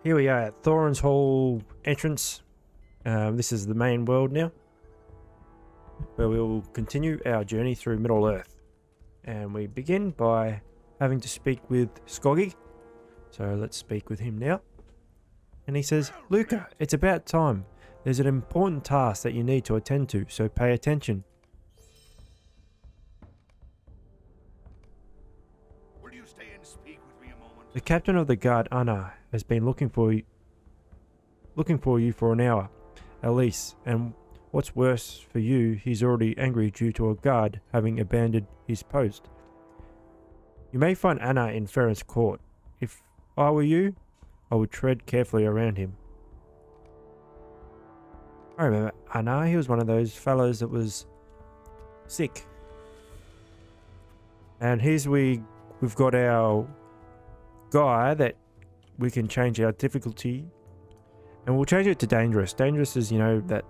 Here we are at Thorin's Hall entrance. This is the main world now, where we will continue our journey through Middle Earth. And we begin by having to speak with Skoggy. So let's speak with him now. And he says, Luca, it's about time. There's an important task that you need to attend to, so pay attention. Will you stay and speak with me a moment? The captain of the guard, Anna, has been looking for you for an hour, at least. And what's worse for you, he's already angry due to a guard having abandoned his post. You may find Anna in Farron's court. If I were you, I would tread carefully around him. I remember Anna, he was one of those fellows that was sick. And here's we've got our guy that we can change our difficulty. And we'll change it to dangerous. Dangerous is, that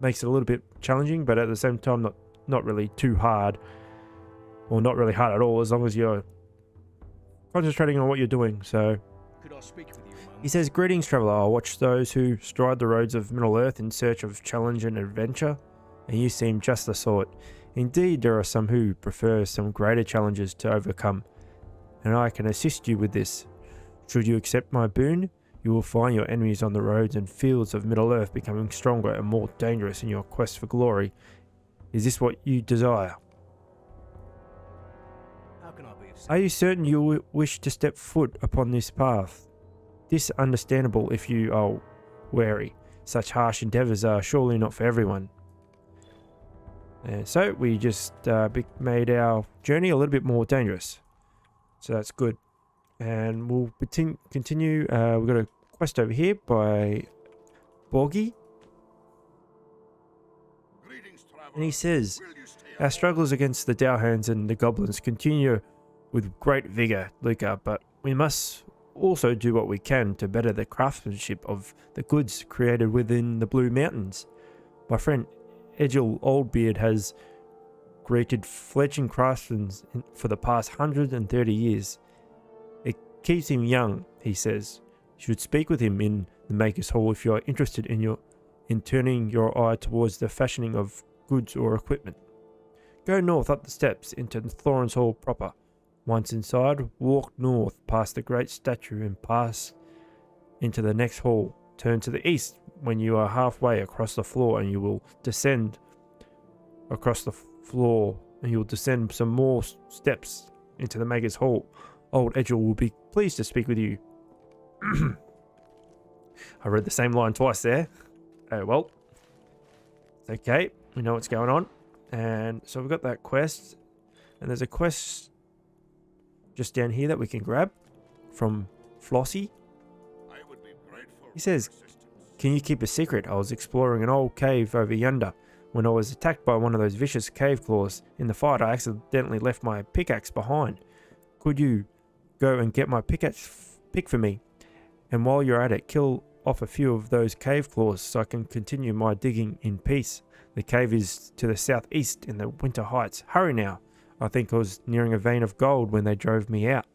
makes it a little bit challenging, but at the same time not really too hard. Or not really hard at all, as long as you're concentrating on what you're doing. So Could I speak with you a moment? he says, greetings, traveller. I watch those who stride the roads of Middle Earth in search of challenge and adventure, and you seem just the sort. Indeed, there are some who prefer some greater challenges to overcome, and I can assist you with this. Should you accept my boon, you will find your enemies on the roads and fields of Middle Earth becoming stronger and more dangerous in your quest for glory. Is this what you desire? How can I be of service? Are you certain you wish to step foot upon this path? This understandable if you are wary. Such harsh endeavours are surely not for everyone. And so we just made our journey a little bit more dangerous. So that's good. And we'll continue. We've got a quest over here by Borgie. Greetings, traveler. And he says, Will you stay our struggles against the Dowhounds and the Goblins continue with great vigour, Luca, but we must also do what we can to better the craftsmanship of the goods created within the Blue Mountains. My friend Egil Oldbeard has greeted fledgling craftsmen for the past 130 years. It keeps him young, he says. You should speak with him in the Maker's Hall if you are interested in turning your eye towards the fashioning of goods or equipment. Go north up the steps into Thorin's Hall proper. Once inside, walk north past the great statue and pass into the next hall. Turn to the east when you are halfway across the floor, and you will descend across the floor, and you will descend some more steps into the Maker's Hall. Old Egil will be pleased to speak with you. I read the same line twice there. Oh well. It's okay. We know what's going on. And so we've got that quest. And there's a quest just down here that we can grab from Flossie. I would be grateful He says, for your assistance. can you keep a secret? I was exploring an old cave over yonder when I was attacked by one of those vicious cave claws. In the fight, I accidentally left my pickaxe behind. Could you go and get my pickaxe pick for me? And while you're at it, kill off a few of those cave claws so I can continue my digging in peace. The cave is to the southeast in the Winter Heights. Hurry now. I think I was nearing a vein of gold when they drove me out.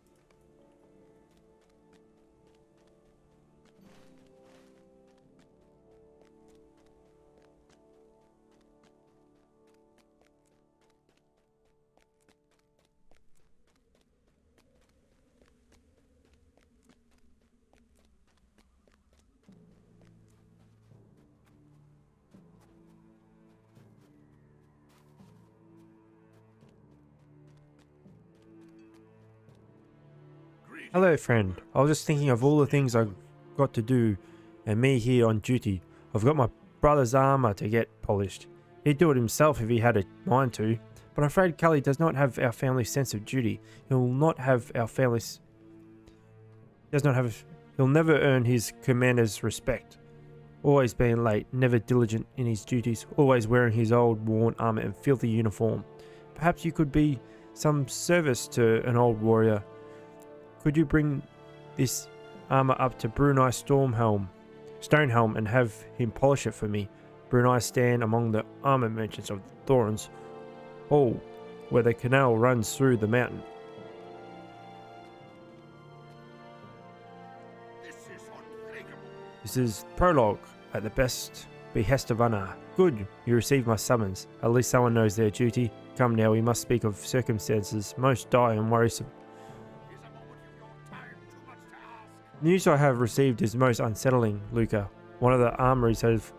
Greetings. Hello, friend. I was just thinking of all the things I've got to do, and me here on duty. I've got my brother's armor to get polished. He'd do it himself if he had a mind to, but I'm afraid Cully does not have our family's sense of duty. He'll not have our family's... He'll never earn his commander's respect. Always being late, never diligent in his duties, always wearing his old worn armor and filthy uniform. Perhaps you could be some service to an old warrior. Could you bring this armor up to Brunei Stonehelm and have him polish it for me? Brunei stand among the armor merchants of Thorin's Hall, where the canal runs through the mountain. This is unbreakable. This is Prologue at the best behest of honor. Good, you received my summons. At least someone knows their duty. Come now, we must speak of circumstances most dire and worrisome. Is a moment of your time too much to ask? News I have received is most unsettling, Luca. One of the armories has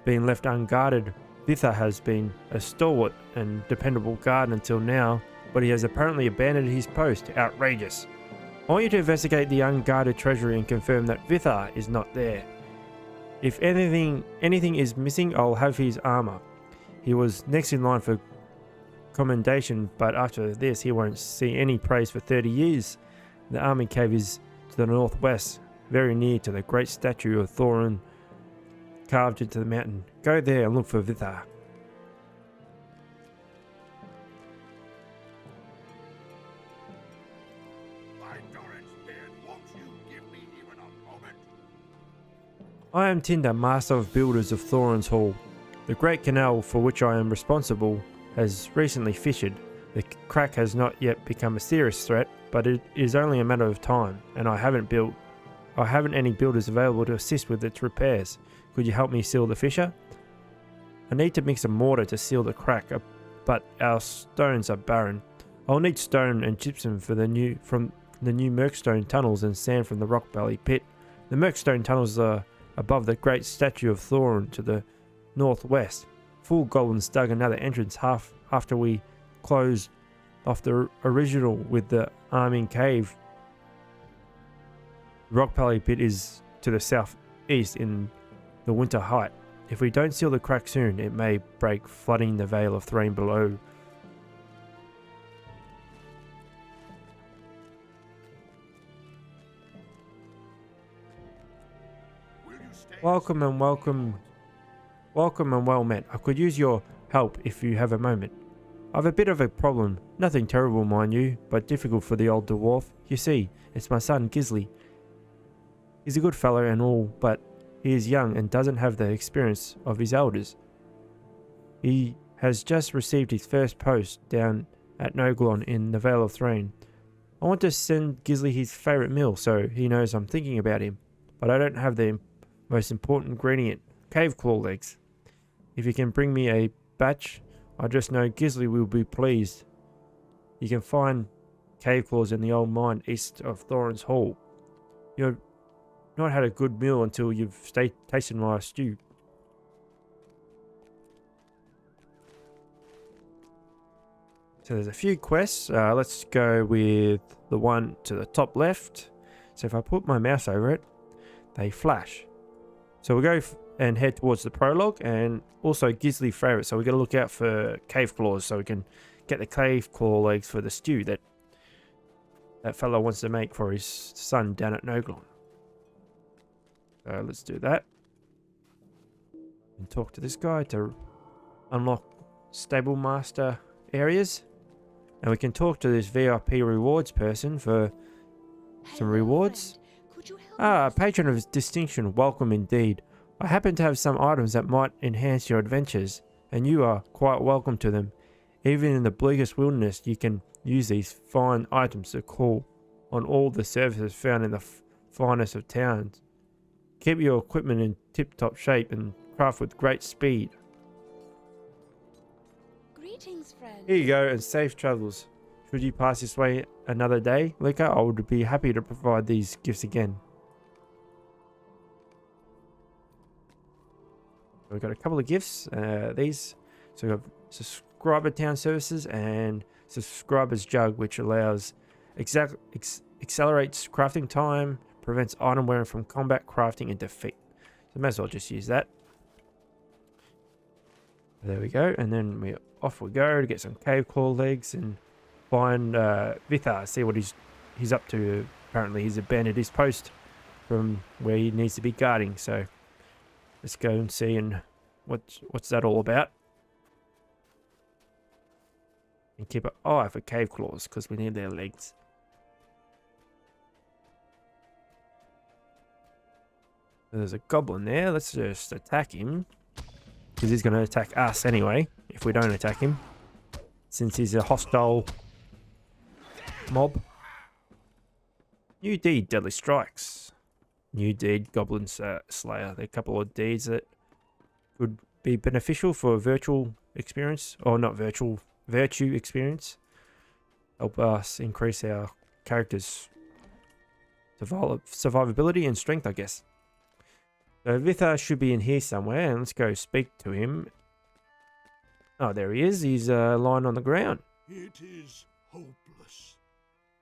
been left unguarded. Vitha has been a stalwart and dependable guard until now, but he has apparently abandoned his post. Outrageous. I want you to investigate the unguarded treasury and confirm that Vitha is not there. If anything is missing, I'll have his armor. He was next in line for commendation, but after this he won't see any praise for 30 years. The army cave is to the northwest, very near to the great statue of Thorin carved into the mountain. Go there and look for Vitha. By Doran's beard, won't you give me even a moment? I am Tinder, master of builders of Thorin's Hall. The Great Canal, for which I am responsible, has recently fissured. The crack has not yet become a serious threat, but it is only a matter of time, and I haven't any builders available to assist with its repairs. Could you help me seal the fissure? I need to mix a mortar to seal the crack, but our stones are barren. I'll need stone and gypsum from the new Merkstone tunnels and sand from the Rock Valley pit. The Merkstone tunnels are above the great statue of Thorin to the northwest. Four goblins dug another entrance half after we closed off the original with the arming cave. The Rock Valley pit is to the southeast in the winter height. If we don't seal the crack soon, it may break, flooding the Vale of Thrain below. Will you stay? Welcome and well met. I could use your help if you have a moment. I've a bit of a problem. Nothing terrible, mind you, but difficult for the old dwarf. You see, it's my son Gisli. He's a good fellow and all, but he is young and doesn't have the experience of his elders. He has just received his first post down at Noglon in the Vale of Thrain. I want to send Gisli his favourite meal so he knows I'm thinking about him, but I don't have the most important ingredient, cave claw legs. If you can bring me a batch, I just know Gisli will be pleased. You can find cave claws in the old mine east of Thorin's Hall. You've not had a good meal until you've tasted my stew. So there's a few quests. Let's go with the one to the top left. So if I put my mouse over it, they flash. So we'll go and head towards the prologue and also Gisli favourite. So we've got to look out for cave claws so we can get the cave claw legs for the stew that fellow wants to make for his son down at Noglon. So let's do that. And talk to this guy to unlock stable master areas. And we can talk to this VIP rewards person for some rewards. Patron of distinction, welcome indeed. I happen to have some items that might enhance your adventures, and you are quite welcome to them. Even in the bleakest wilderness, you can use these fine items to call on all the services found in the finest of towns. Keep your equipment in tip-top shape and craft with great speed. Greetings, friend. Here you go, and safe travels. Should you pass this way another day, Luca, I would be happy to provide these gifts again. We've got a couple of gifts. These. So we have subscriber town services and subscriber's jug, which allows accelerates crafting time, prevents item wearing from combat, crafting, and defeat. So may as well just use that. There we go, and then off we go to get some cave claw legs and find Vitha, see what he's up to. Apparently he's abandoned his post from where he needs to be guarding, so let's go and see and what's that all about. And keep an eye for cave claws because we need their legs. There's a goblin there. Let's just attack him because he's going to attack us anyway if we don't attack him, since he's a hostile mob. New deed, deadly strikes. New deed, Goblin Slayer. There are a couple of deeds that could be beneficial for virtual experience, or not virtual, virtue experience. Help us increase our characters' survivability and strength, I guess. So Vitha should be in here somewhere, and let's go speak to him. Oh, there he is. He's lying on the ground. It is hopeless.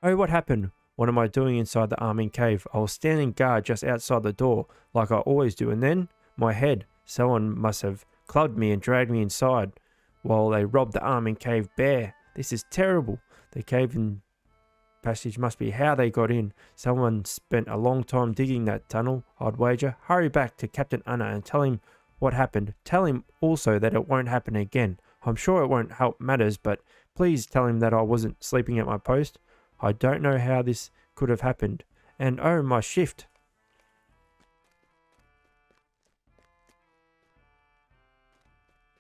Oh, what happened? What am I doing inside the Arming Cave? I was standing guard just outside the door, like I always do, and then my head. Someone must have clubbed me and dragged me inside while they robbed the Arming Cave bare. This is terrible. The cave-in passage must be how they got in. Someone spent a long time digging that tunnel, I'd wager. Hurry back to Captain Anna and tell him what happened. Tell him also that it won't happen again. I'm sure it won't help matters, but please tell him that I wasn't sleeping at my post. I don't know how this could have happened. And oh, my shift.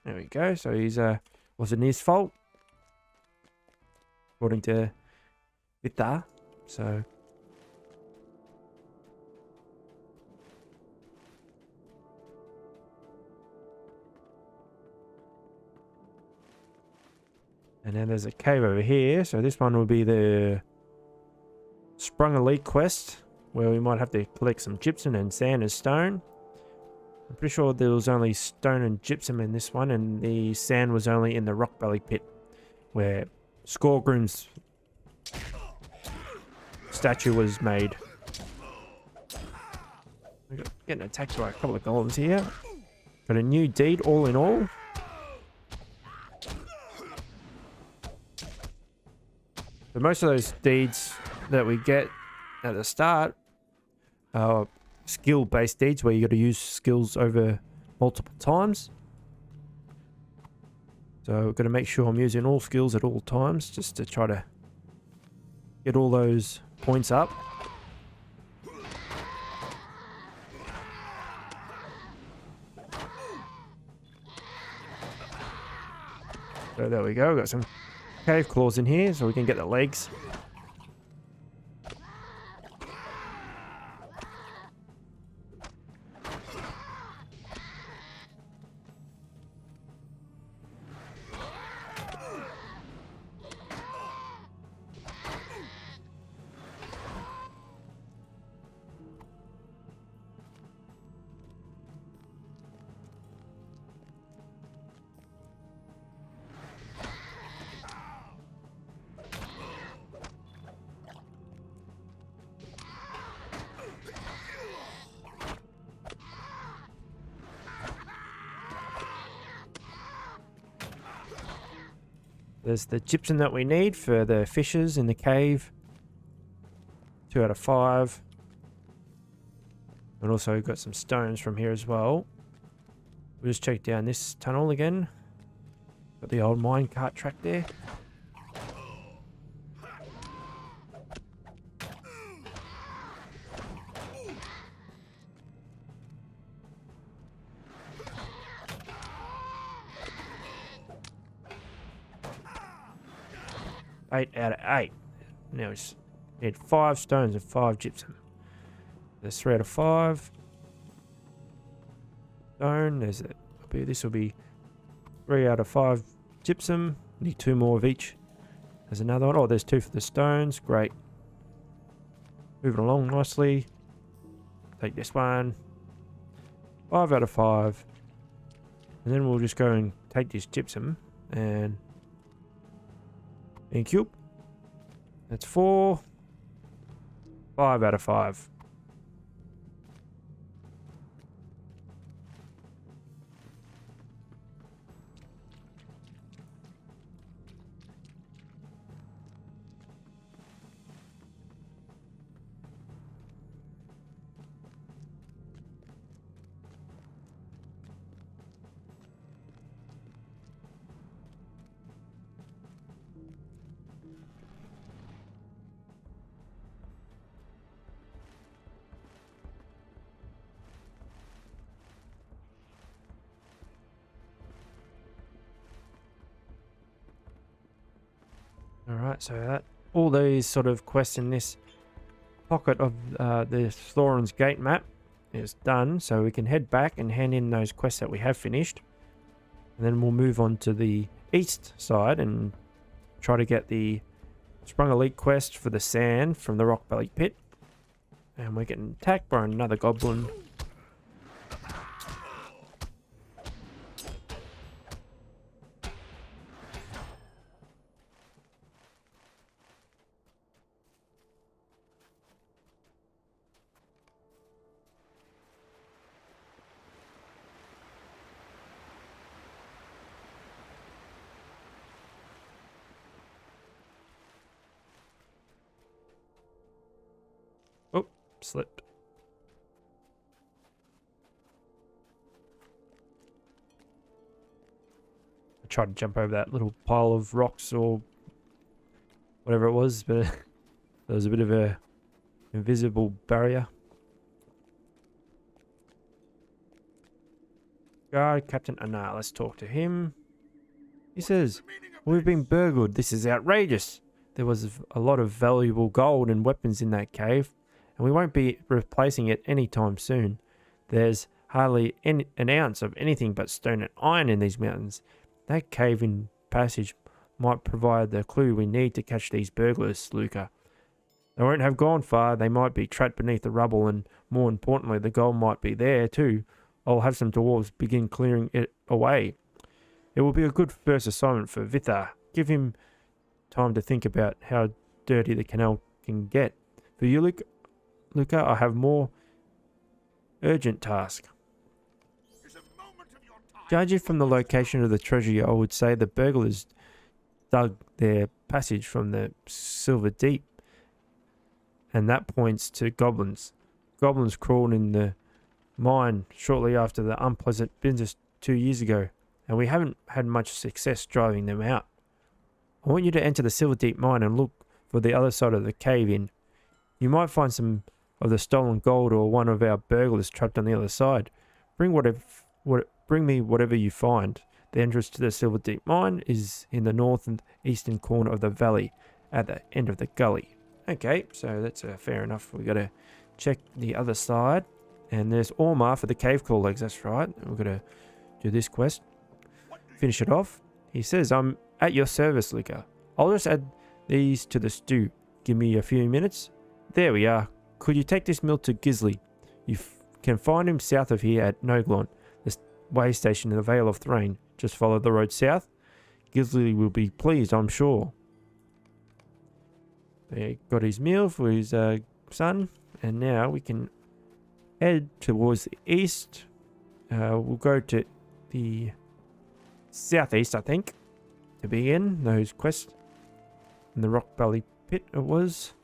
There we go. So he's wasn't his fault, according to Vita. So and then there's a cave over here. So this one will be the Sprung Elite quest, where we might have to collect some gypsum and sand and stone. I'm pretty sure there was only stone and gypsum in this one, and the sand was only in the rock belly pit, where Skorgrim's statue was made. We're getting attacked by a couple of golems here. Got a new deed all in all. So most of those deeds that we get at the start are skill-based deeds where you got to use skills over multiple times. So I've got to make sure I'm using all skills at all times just to try to get all those points up. So there we go, we've got some cave claws in here so we can get the legs. There's the gypsum that we need for the fishes in the cave. 2 out of 5. And also got some stones from here as well. We'll just check down this tunnel again. Got the old minecart track there. Eight out of 8. Now we need 5 stones and 5 gypsum. There's 3 out of 5. Stone. There's it. This will be 3 out of 5 gypsum. Need 2 more of each. There's another one. Oh, there's 2 for the stones. Great. Moving along nicely. Take this one. 5 out of 5. And then we'll just go and take this gypsum and cube. That's 4. 5 out of 5. Alright, so that all these sort of quests in this pocket of the Thorin's Gate map is done, so we can head back and hand in those quests that we have finished. And then we'll move on to the east side and try to get the Sprung Elite quest for the sand from the Rock Belly Pit. And we're getting attacked by another goblin. Oh, slipped. I tried to jump over that little pile of rocks or whatever it was, but there was a bit of a invisible barrier. Guard, Captain Anar, let's talk to him. He says, we've been burgled. This is outrageous. There was a lot of valuable gold and weapons in that cave, and we won't be replacing it anytime soon. There's hardly an ounce of anything but stone and iron in these mountains. That cave-in passage might provide the clue we need to catch these burglars, Luca. They won't have gone far. They might be trapped beneath the rubble, and more importantly, the gold might be there too. I'll have some dwarves begin clearing it away. It will be a good first assignment for Vithar. Give him time to think about how dirty the canal can get. For you, Luca, I have more urgent task. Judging from the location of the treasure, I would say the burglars dug their passage from the Silver Deep, and that points to goblins. Goblins crawled in the mine shortly after the unpleasant business 2 years ago, and we haven't had much success driving them out. I want you to enter the Silver Deep mine and look for the other side of the cave-in. You might find some of the stolen gold or one of our burglars trapped on the other side. Bring me whatever you find. The entrance to the Silver Deep mine is in the north and eastern corner of the valley at the end of the gully. Okay, so that's fair enough. We've got to check the other side. And there's Ormar for the cave claw legs, that's right. We've got to do this quest. Finish it off. He says, I'm at your service, Luca. I'll just add these to the stew. Give me a few minutes. There we are. Could you take this meal to Gisley? You can find him south of here at Noglon, the way station in the Vale of Thrain. Just follow the road south. Gisley will be pleased, I'm sure. He got his meal for his son. And now we can head towards the east. We'll go to the southeast, I think, to begin those quests. In the Rock Belly Pit it was.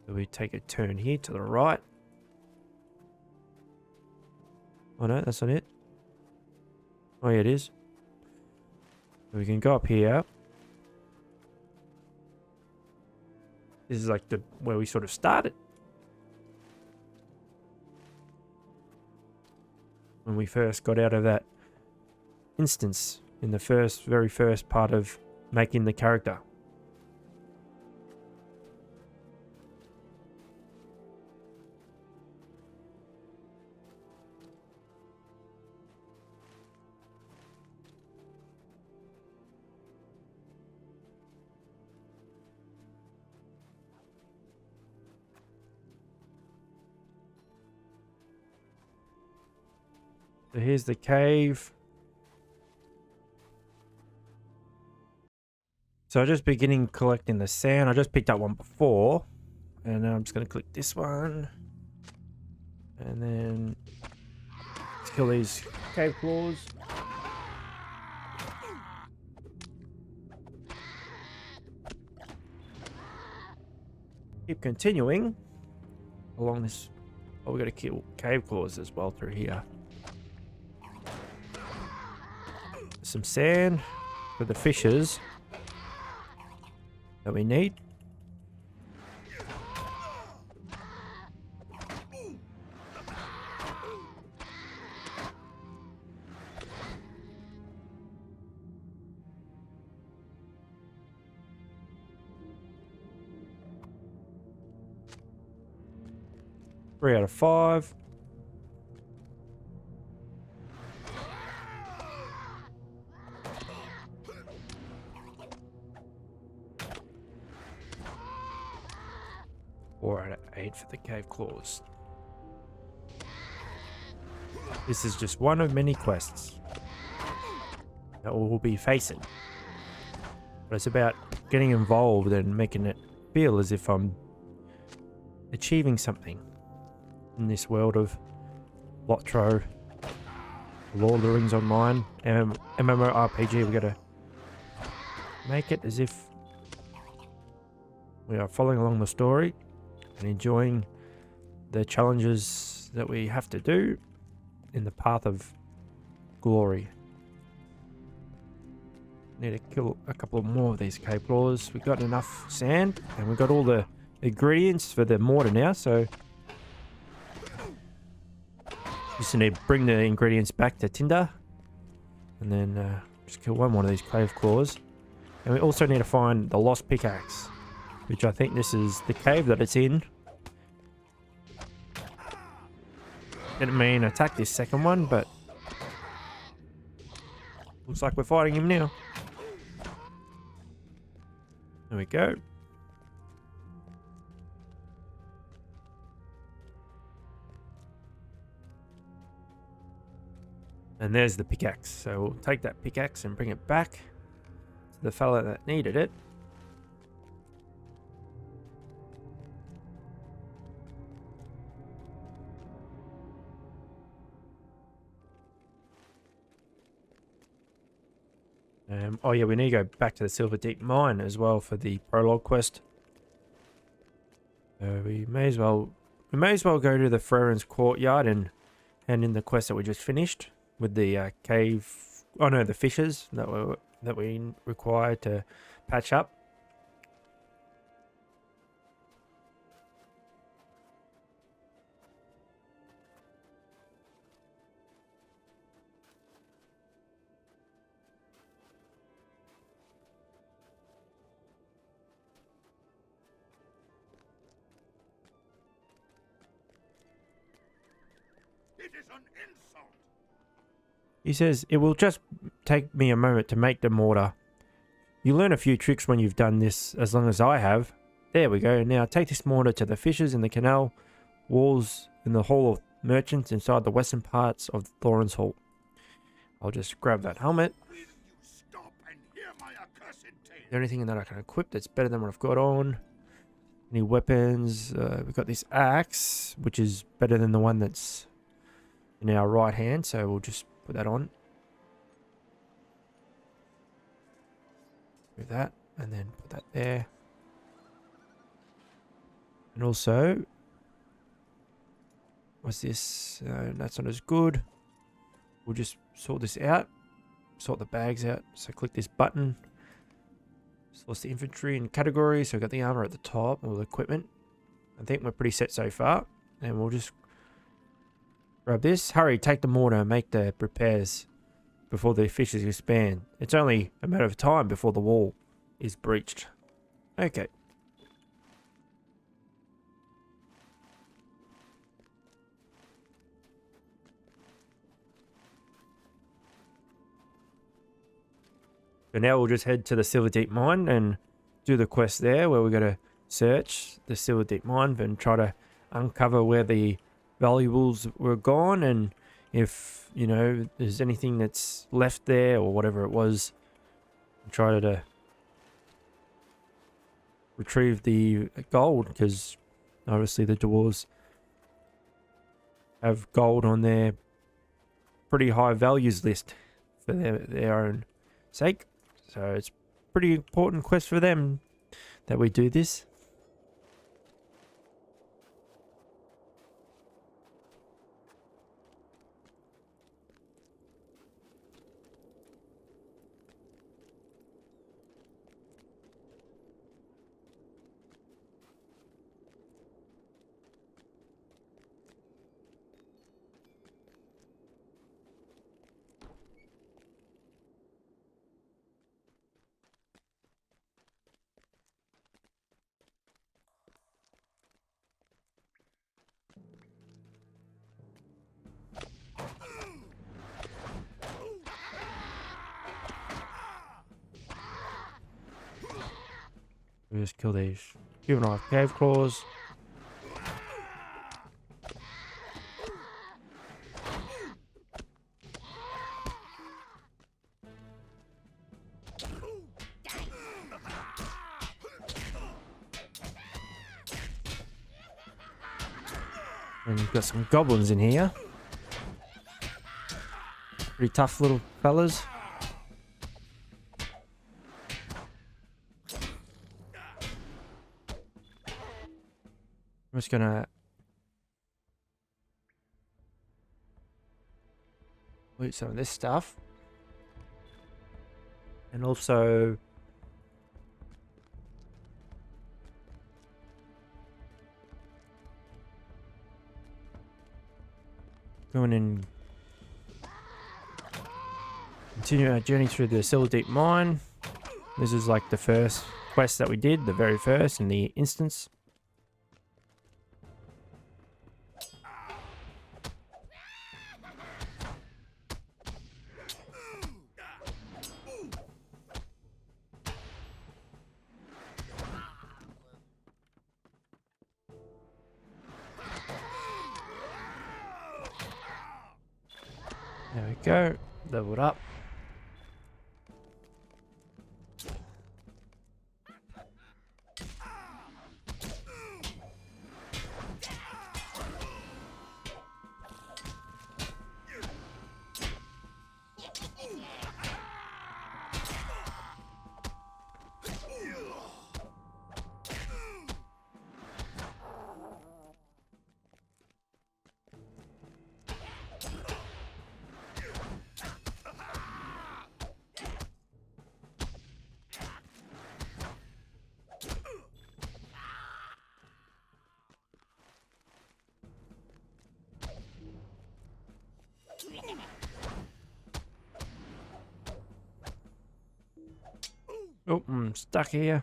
So we take a turn here to the right. Oh no, that's not it. Oh yeah, it is. We can go up here. This is like where we sort of started. When we first got out of that instance in the very first part of making the character. So here's the cave. So I'm just beginning collecting the sand. I just picked up one before. And now I'm just going to click this one. And then let's kill these cave claws. Keep continuing along this. Oh, we got to kill cave claws as well through here. Some sand for the fishes that we need. 3 out of 5. Four out of 8 for the cave claws. This is just one of many quests that we'll be facing. But it's about getting involved and making it feel as if I'm achieving something in this world of Lotro, Lord of the Rings Online, MMORPG. We gotta make it as if we are following along the story and enjoying the challenges that we have to do in the path of glory. Need to kill a couple more of these cave claws. We've got enough sand and we've got all the ingredients for the mortar now, so just need to bring the ingredients back to Tinder and then just kill one more of these cave claws. And we also need to find the lost pickaxe, which I think this is the cave that it's in. Didn't mean attack this second one, but looks like we're fighting him now. There we go. And there's the pickaxe. So we'll take that pickaxe and bring it back to the fella that needed it. Oh yeah, we need to go back to the Silver Deep Mine as well for the prologue quest. We may as well go to the Freren's Courtyard and hand in the quest that we just finished with the cave. Oh no, the fishes that we require to patch up. It is an insult. He says, it will just take me a moment to make the mortar. You learn a few tricks when you've done this, as long as I have. There we go. Now take this mortar to the fissures in the canal walls in the Hall of Merchants inside the western parts of Thorin's Hall. I'll just grab that helmet. Will you stop and hear my accursed tale? Is there anything that I can equip that's better than what I've got on? Any weapons? We've got this axe, which is better than the one that's in our right hand, so we'll just put that on. Move that, and then put that there. And also, what's this? That's not as good. We'll just sort this out. Sort the bags out. So click this button. Sort the inventory and categories. So we've got the armor at the top, all the equipment. I think we're pretty set so far. And we'll just grab this. Hurry, take the mortar and make the repairs before the fissures expand. It's only a matter of time before the wall is breached. Okay. So now we'll just head to the Silver Deep Mine and do the quest there, where we're going to search the Silver Deep Mine and try to uncover where the valuables were gone, and if, you know, there's anything that's left there or whatever it was, try to retrieve the gold, because obviously the dwarves have gold on their pretty high values list for their own sake. So it's pretty important quest for them that we do this. We just kill these juvenile cave claws. And you've got some goblins in here. Pretty tough little fellas. I'm just gonna loot some of this stuff. And also going and continue our journey through the Cellar Deep Mine. This is like the first quest that we did, the very first in the instance. There we go, leveled up. Oh, I'm stuck here.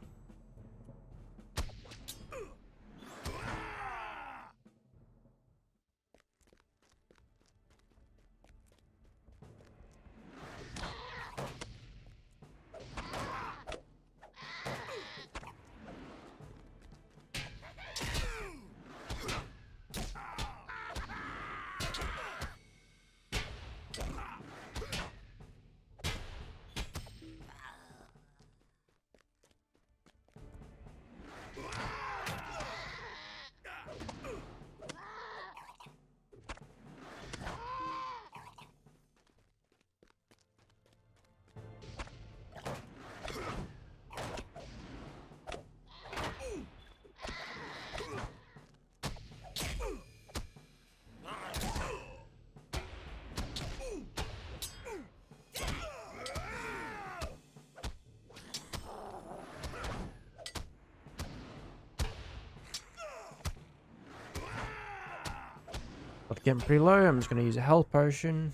Getting pretty low. I'm just going to use a health potion.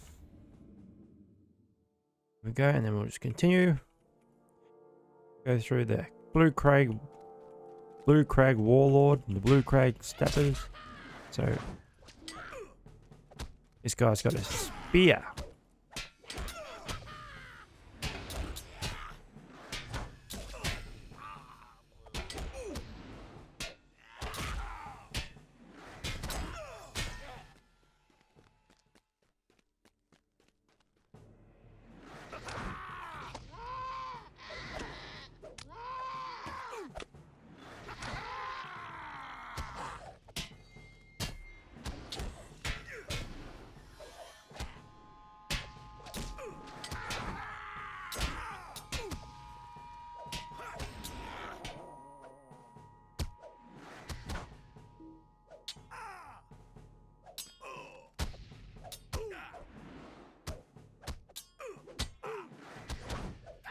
There we go, and then we'll just continue. Go through the Blue Crag Warlord and the Blue Crag Steppers. So this guy's got a spear.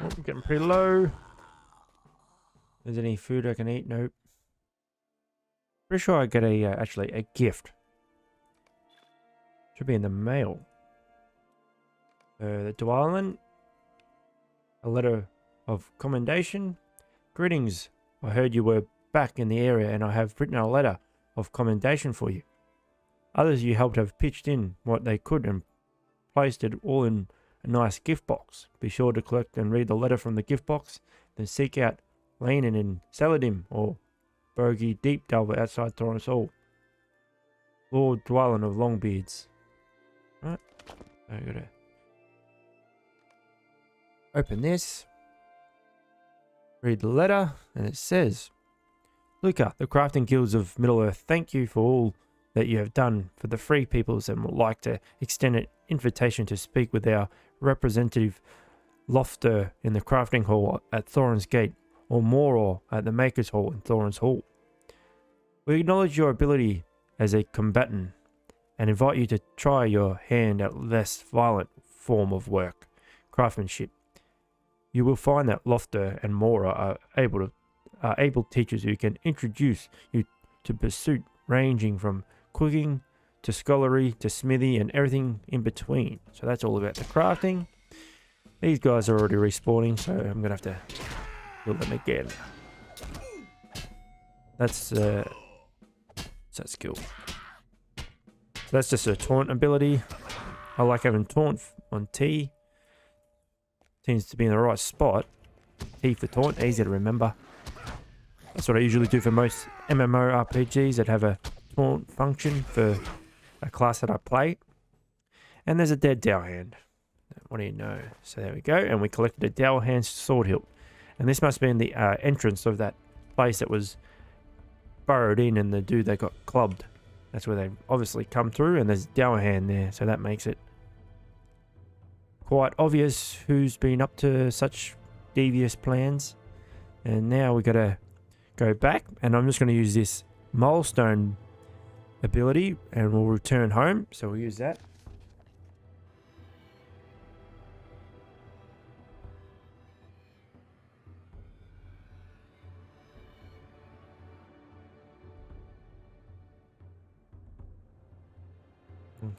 Oh, I'm getting pretty low. Is there any food I can eat? Nope. Pretty sure I get a actually a gift. Should be in the mail. The Dwarf, a letter of commendation. Greetings. I heard you were back in the area, and I have written a letter of commendation for you. Others you helped have pitched in what they could and placed it all in a nice gift box. Be sure to collect and read the letter from the gift box, then seek out leaning in Saladim or Bogey Deep Delver outside Thorin's Hall. Lord Dwellin of Longbeards. Right. I gotta open this. Read the letter, and it says, Luca, the crafting guilds of Middle-earth thank you for all that you have done for the free peoples and would like to extend an invitation to speak with our representative Lofter in the crafting hall at Thorin's Gate, or Mortar at the Maker's Hall in Thorin's Hall. We acknowledge your ability as a combatant and invite you to try your hand at less violent form of work, craftsmanship. You will find that Lofter and Mortar are able teachers who can introduce you to pursuit ranging from cooking to scholarly to smithy and everything in between. So that's all about the crafting. These guys are already respawning, so I'm gonna have to kill them again. That's that skill. So that's just a taunt ability. I like having taunt on T. Seems to be in the right spot. T for taunt, easy to remember. That's what I usually do for most MMORPGs that have a taunt function for a class that I play. And there's a dead Dowhand. What do you know? So there we go. And we collected a Dowhand sword hilt. And this must be in the entrance of that place that was burrowed in and the dude that got clubbed. That's where they obviously come through, and there's Dowhand there. So that makes it quite obvious who's been up to such devious plans. And now we got to go back, and I'm just going to use this milestone ability and we'll return home. So we'll use that.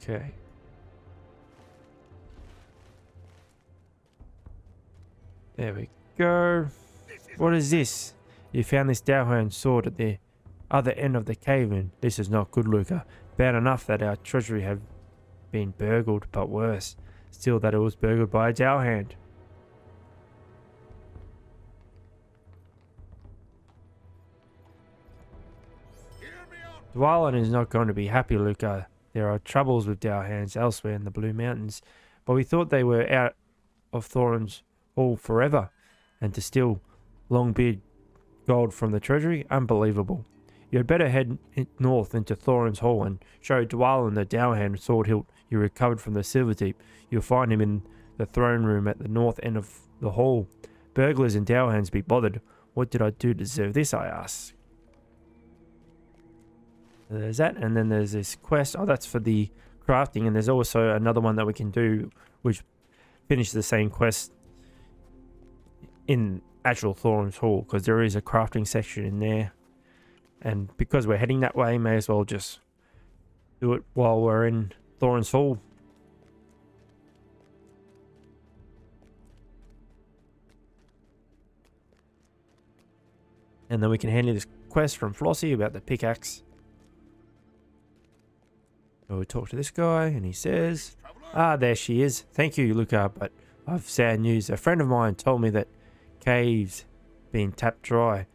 Okay. There we go. What is this? You found this Dowhand sword at the other end of the cave, and this is not good, Luca. Bad enough that our treasury have been burgled, but worse still that it was burgled by a Dowhand. Dwellin is not going to be happy, Luca. There are troubles with Dowhands elsewhere in the Blue Mountains, but we thought they were out of Thorin's Hall forever, and to steal Longbeard gold from the treasury? Unbelievable. You had better head north into Thorin's Hall and show Dwellin the Dowhand sword hilt you recovered from the Silverdeep. You'll find him in the throne room at the north end of the hall. Burglars and Dowhands be bothered. What did I do to deserve this, I ask? There's that, and then there's this quest. Oh, that's for the crafting, and there's also another one that we can do which finishes the same quest in actual Thorin's Hall, because there is a crafting section in there, and because we're heading that way, may as well just do it while we're in Thorin's Hall. And then we can handle this quest from Flossie about the pickaxe. So we talk to this guy, and he says, "Ah, there she is. Thank you, Luca, but I've sad news. A friend of mine told me that cave's been tapped dry.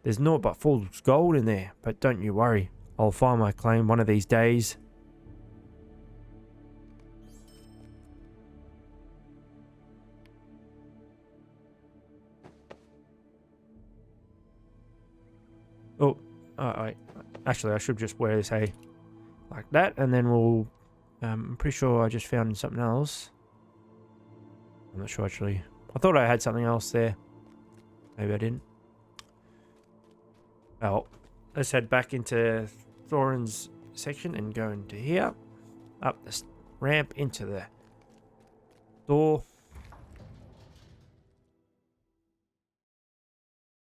There's naught but fool's gold in there, but don't you worry. I'll find my claim one of these days." Oh, actually I should just wear this, hey, like that, and then we'll, I'm pretty sure I just found something else. I'm not sure actually. I thought I had something else there. Maybe I didn't. Oh, let's head back into Thorin's section and go into here. Up this ramp into the door.